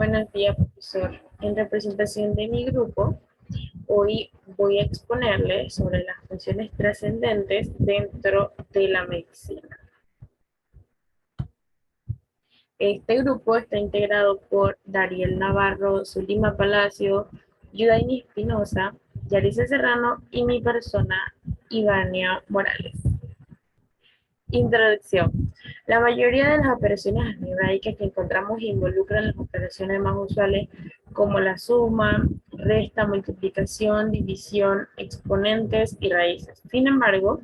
Buenos días, profesor. En representación de mi grupo, hoy voy a exponerle sobre las funciones trascendentes dentro de la medicina. Este grupo está integrado por Dariel Navarro, Zulima Palacio, Yudaini Espinosa, Yarisa Serrano y mi persona, Ivania Morales. Introducción. La mayoría de las operaciones algebraicas que encontramos involucran las operaciones más usuales como la suma, resta, multiplicación, división, exponentes y raíces. Sin embargo,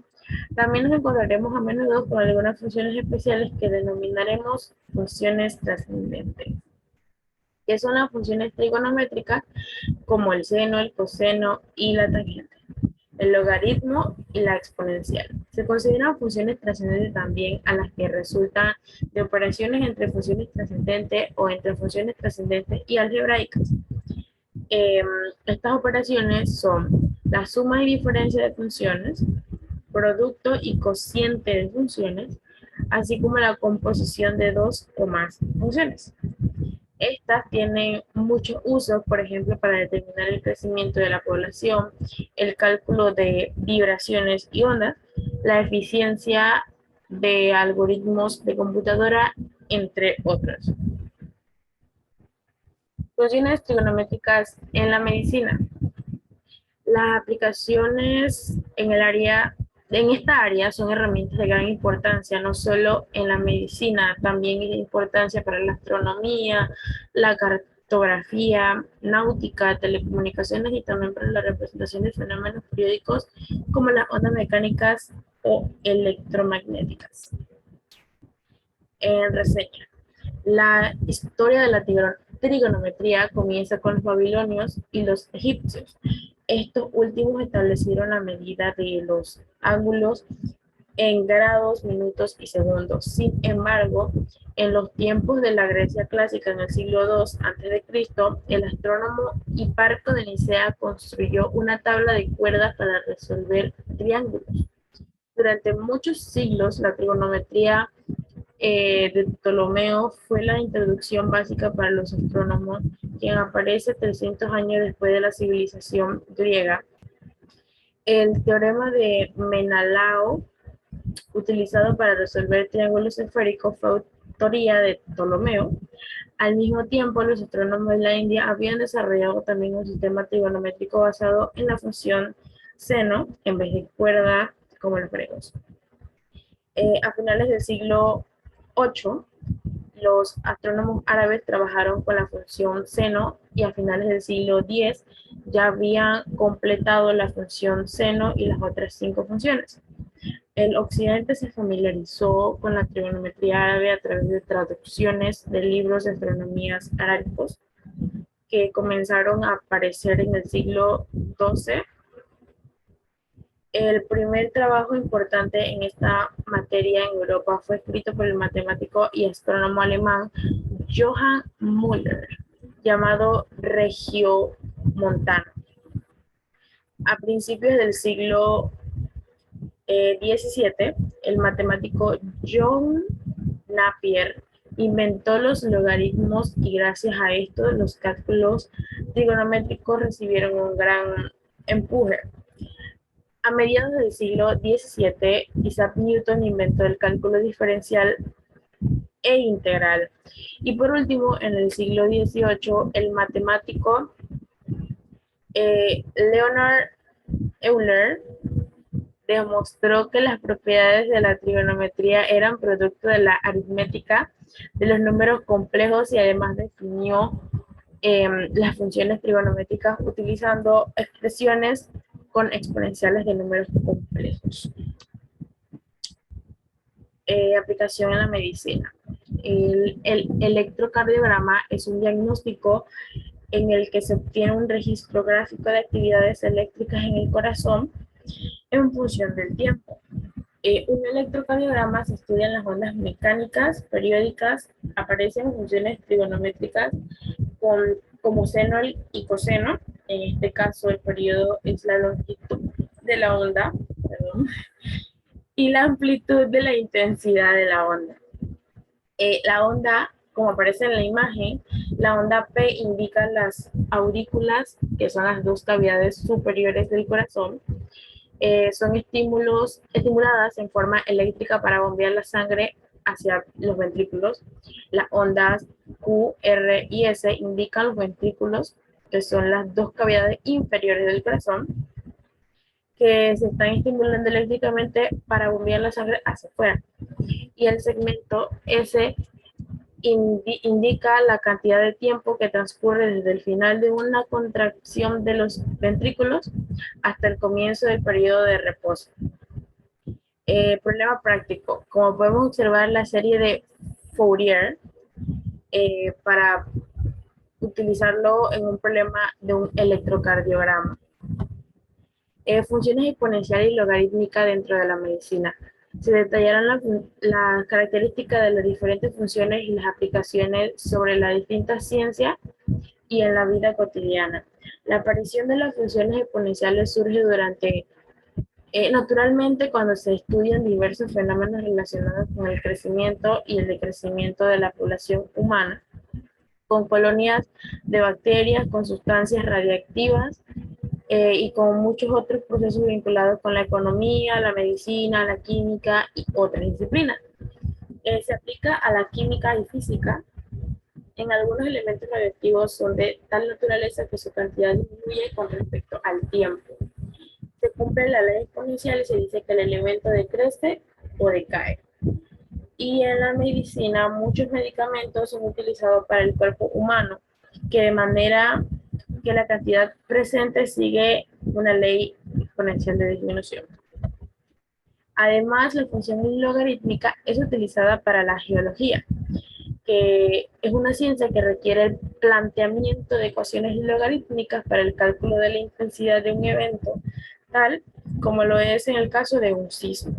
también nos encontraremos a menudo con algunas funciones especiales que denominaremos funciones trascendentes, que son las funciones trigonométricas como el seno, el coseno y la tangente, el logaritmo y la exponencial. Se consideran funciones trascendentes también a las que resultan de operaciones entre funciones trascendentes o entre funciones trascendentes y algebraicas. Estas operaciones son la suma y diferencia de funciones, producto y cociente de funciones, así como la composición de dos o más funciones. Estas tienen muchos usos, por ejemplo, para determinar el crecimiento de la población, el cálculo de vibraciones y ondas, la eficiencia de algoritmos de computadora, entre otros. Funciones trigonométricas en la medicina. Las aplicaciones en esta área son herramientas de gran importancia, no solo en la medicina, también es de importancia para la astronomía, la cartografía, náutica, telecomunicaciones y también para la representación de fenómenos periódicos como las ondas mecánicas o electromagnéticas. En reseña. La historia de la trigonometría comienza con los babilonios y los egipcios. Estos últimos establecieron la medida de los ángulos en grados, minutos y segundos. Sin embargo, en los tiempos de la Grecia clásica, en el siglo II a.C., el astrónomo Hiparco de Nicea construyó una tabla de cuerdas para resolver triángulos. Durante muchos siglos, la trigonometría de Ptolomeo fue la introducción básica para los astrónomos, quien aparece 300 años después de la civilización griega. El teorema de Menelao, utilizado para resolver triángulos esféricos, fue autoría de Ptolomeo. Al mismo tiempo, los astrónomos de la India habían desarrollado también un sistema trigonométrico basado en la función seno en vez de cuerda como los griegos. A finales del siglo VIII, los astrónomos árabes trabajaron con la función seno y a finales del siglo X ya habían completado la función seno y las otras 5 funciones. El occidente se familiarizó con la trigonometría árabe a través de traducciones de libros de astronomías arábicos que comenzaron a aparecer en el siglo XII. El primer trabajo importante en esta materia en Europa fue escrito por el matemático y astrónomo alemán Johann Müller, llamado Regiomontano. A principios del siglo XVII, el matemático John Napier inventó los logaritmos y gracias a esto los cálculos trigonométricos recibieron un gran empuje. A mediados del siglo XVII, Isaac Newton inventó el cálculo diferencial e integral. Y por último, en el siglo XVIII, el matemático Leonhard Euler demostró que las propiedades de la trigonometría eran producto de la aritmética de los números complejos y además definió las funciones trigonométricas utilizando expresiones con exponenciales de números complejos. Aplicación en la medicina. El electrocardiograma es un diagnóstico en el que se obtiene un registro gráfico de actividades eléctricas en el corazón en función del tiempo. Un electrocardiograma se estudia en las ondas mecánicas periódicas, aparecen funciones trigonométricas como seno y coseno. En este caso, el periodo es la longitud de la onda, perdón, y la amplitud de la intensidad de la onda. La onda, como aparece en la imagen, La onda P indica las aurículas, que son las dos cavidades superiores del corazón. Son estimuladas en forma eléctrica para bombear la sangre hacia los ventrículos. Las ondas Q, R y S indican los ventrículos, que son las dos cavidades inferiores del corazón, que se están estimulando eléctricamente para bombear la sangre hacia afuera. Y el segmento S indica la cantidad de tiempo que transcurre desde el final de una contracción de los ventrículos hasta el comienzo del periodo de reposo. Problema práctico. Como podemos observar, la serie de Fourier, para utilizarlo en un problema de un electrocardiograma. Funciones exponenciales y logarítmicas dentro de la medicina. Se detallaron las características de las diferentes funciones y las aplicaciones sobre las distintas ciencias y en la vida cotidiana. La aparición de las funciones exponenciales surge naturalmente cuando se estudian diversos fenómenos relacionados con el crecimiento y el decrecimiento de la población humana, con colonias de bacterias, con sustancias radiactivas, y con muchos otros procesos vinculados con la economía, la medicina, la química y otras disciplinas. Se aplica a la química y física. En algunos elementos radioactivos son de tal naturaleza que su cantidad disminuye con respecto al tiempo. Se cumple la ley exponencial y se dice que el elemento decrece o decae. Y en la medicina, muchos medicamentos son utilizados para el cuerpo humano, que de manera que la cantidad presente sigue una ley exponencial de disminución. Además, la función logarítmica es utilizada para la geología, que es una ciencia que requiere el planteamiento de ecuaciones logarítmicas para el cálculo de la intensidad de un evento, tal como lo es en el caso de un sismo.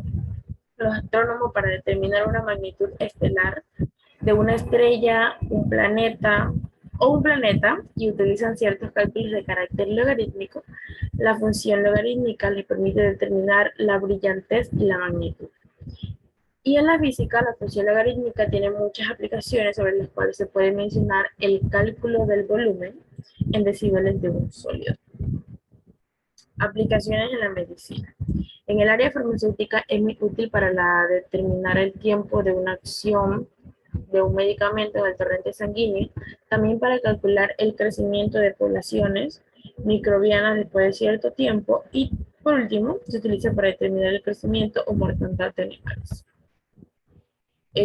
Los astrónomos, para determinar una magnitud estelar de una estrella, un planeta o un planeta, y utilizan ciertos cálculos de carácter logarítmico, la función logarítmica les permite determinar la brillantez y la magnitud. Y en la física, la función logarítmica tiene muchas aplicaciones sobre las cuales se puede mencionar el cálculo del volumen en decibeles de un sólido. Aplicaciones en la medicina. En el área farmacéutica es muy útil para determinar el tiempo de una acción de un medicamento en el torrente sanguíneo, también para calcular el crecimiento de poblaciones microbianas después de cierto tiempo, y por último se utiliza para determinar el crecimiento o mortandad de animales.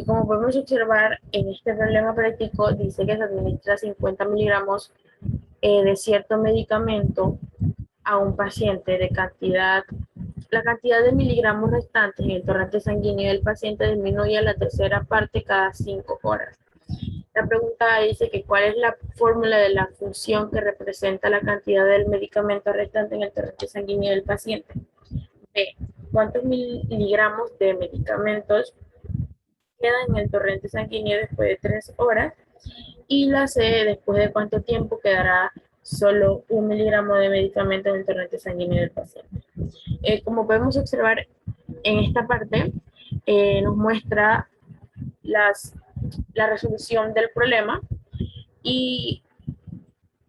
Como podemos observar en este problema práctico, dice que se administra 50 miligramos de cierto medicamento a un paciente de la cantidad de miligramos restantes en el torrente sanguíneo del paciente disminuye a la tercera parte cada 5 horas. La pregunta dice que cuál es la fórmula de la función que representa la cantidad del medicamento restante en el torrente sanguíneo del paciente. B. ¿Cuántos miligramos de medicamentos quedan en el torrente sanguíneo después de 3 horas? Y la C. ¿Después de cuánto tiempo quedará solo 1 miligramo de medicamento en el torrente sanguíneo del paciente? Como podemos observar en esta parte, nos muestra la resolución del problema y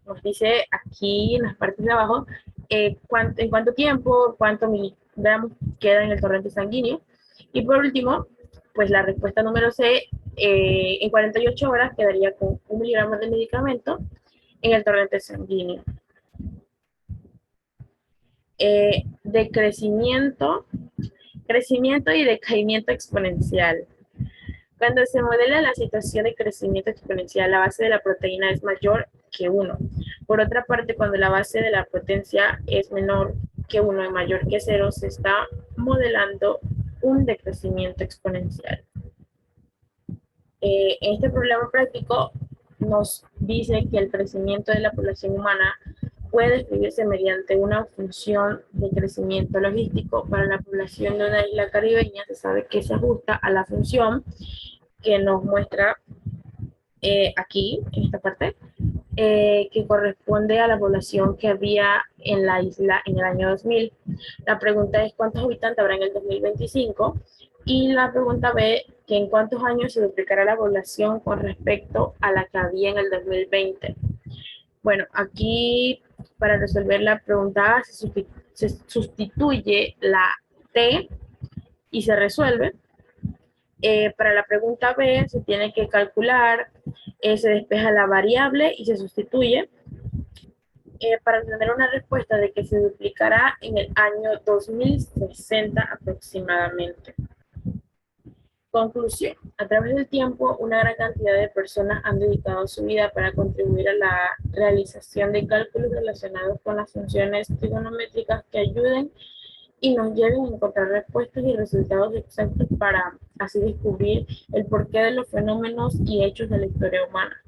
nos dice aquí en las partes de abajo en cuánto tiempo, cuántos miligramos queda en el torrente sanguíneo. Y por último, pues la respuesta número C, en 48 horas quedaría con 1 miligramo de medicamento en el torrente sanguíneo. De crecimiento y decaimiento exponencial. Cuando se modela la situación de crecimiento exponencial, la base de la proteína es mayor que 1. Por otra parte, cuando la base de la potencia es menor que 1 y mayor que 0, se está modelando un decrecimiento exponencial. Este problema práctico nos dice que el crecimiento de la población humana puede describirse mediante una función de crecimiento logístico. Para la población de una isla caribeña se sabe que se ajusta a la función que nos muestra aquí, en esta parte, que corresponde a la población que había en la isla en el año 2000. La pregunta es cuántos habitantes habrá en el 2025, Y la pregunta B, que en cuántos años se duplicará la población con respecto a la que había en el 2020. Bueno, aquí para resolver la pregunta A se sustituye la T y se resuelve. Para la pregunta B se tiene que calcular, se despeja la variable y se sustituye para tener una respuesta de que se duplicará en el año 2060 aproximadamente. Conclusión. A través del tiempo, una gran cantidad de personas han dedicado su vida para contribuir a la realización de cálculos relacionados con las funciones trigonométricas que ayuden y nos lleven a encontrar respuestas y resultados exactos para así descubrir el porqué de los fenómenos y hechos de la historia humana.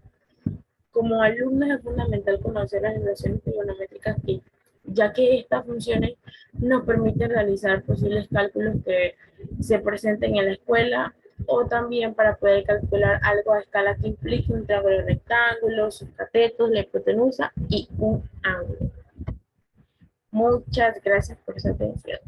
Como alumnos es fundamental conocer las relaciones trigonométricas que, ya que estas funciones nos permiten realizar posibles cálculos que se presenten en la escuela o también para poder calcular algo a escala que implique un triángulo rectángulo, sus catetos, la hipotenusa y un ángulo. Muchas gracias por su atención.